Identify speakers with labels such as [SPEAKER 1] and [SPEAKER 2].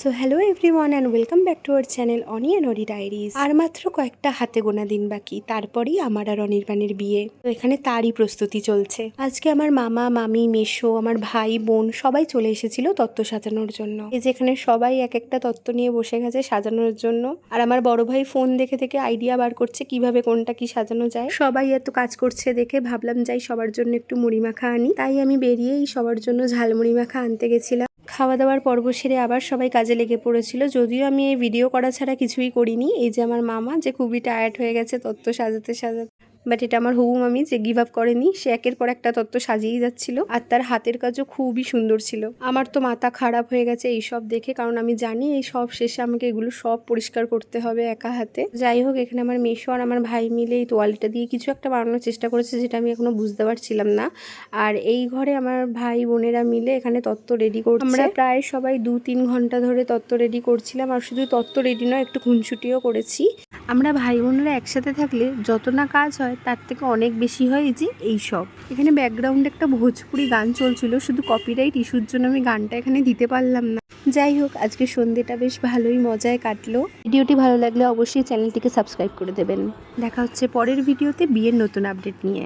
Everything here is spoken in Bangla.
[SPEAKER 1] So hello everyone and welcome back to our channel Oni and Oni diaries. আর মাত্র কয়েকটা হাতে গোনা দিন বাকি, তারপরেই আমার আর অনির্বাণের বিয়ে। তো এখানে তারই প্রস্তুতি চলছে। আজকে আমার মামা মামি মেশো আমার ভাই বোন সবাই চলে এসেছিল তত্ত্ব সাজানোর জন্য। এই যেখানে সবাই এক একটা তত্ত্ব নিয়ে বসে গেছে সাজানোর জন্য। আর আমার বড় ভাই ফোন দেখে দেখে আইডিয়া বার করছে কিভাবে কোনটা কি সাজানো যায়। সবাই এত কাজ করছে দেখে ভাবলাম যাই সবার জন্য একটু মুড়ি মাখা আনি। তাই আমি বেরিয়েই সবার জন্য ঝালমুড়ি মাখা আনতে গেছিলাম। খাওয়া দাওয়ার পর্ব সেরে আবার সবাই কাজে লেগে পড়েছিল, যদিও আমি এই ভিডিও করা ছাড়া কিছুই করিনি। এই যে আমার মামা যে খুবই টায়ার্ড হয়ে গেছে তত্ত্ব সাজাতে সাজাতে, বাট এটা আমার হবু মামি যে গিভ আপ করেনি, সে একের পর একটা তত্ত্ব সাজিয়েই যাচ্ছিল। আর তার হাতের কাজও খুবই সুন্দর ছিল। আমার তো মাথা খারাপ হয়ে গেছে এইসব দেখে, কারণ আমি জানি এই সব শেষে আমাকে এগুলো সব পরিষ্কার করতে হবে একা হাতে। যাই হোক, এখানে আমার মেশো আর আমার ভাই মিলে এই তোয়ালিটা দিয়ে কিছু একটা বানানোর চেষ্টা করেছে, যেটা আমি এখনো বুঝতে পারছিলাম না। আর এই ঘরে আমার ভাই বোনেরা মিলে এখানে তত্ত্ব রেডি করছে। আমরা প্রায় সবাই 2-3 ঘন্টা ধরে তত্ত্ব রেডি করছিলাম। আর শুধু তত্ত্ব রেডি নয়, একটু খুনসুটিও করেছি। আমরা ভাই বোনেরা একসাথে থাকলে যত না কাজ হয় তার থেকে অনেক বেশি হয় যে এই সব। এখানে ব্যাকগ্রাউন্ডে একটা ভোজপুরি গান চলছিল, শুধু কপিরাইট ইস্যুর জন্য আমি গানটা এখানে দিতে পারলাম না। যাই হোক, আজকে সন্ধ্যেটা বেশ ভালোই মজায় কাটলো। ভিডিওটি ভালো লাগলে অবশ্যই চ্যানেলটিকে সাবস্ক্রাইব করে দেবেন। দেখা হচ্ছে পরের ভিডিওতে বিয়ের নতুন আপডেট নিয়ে।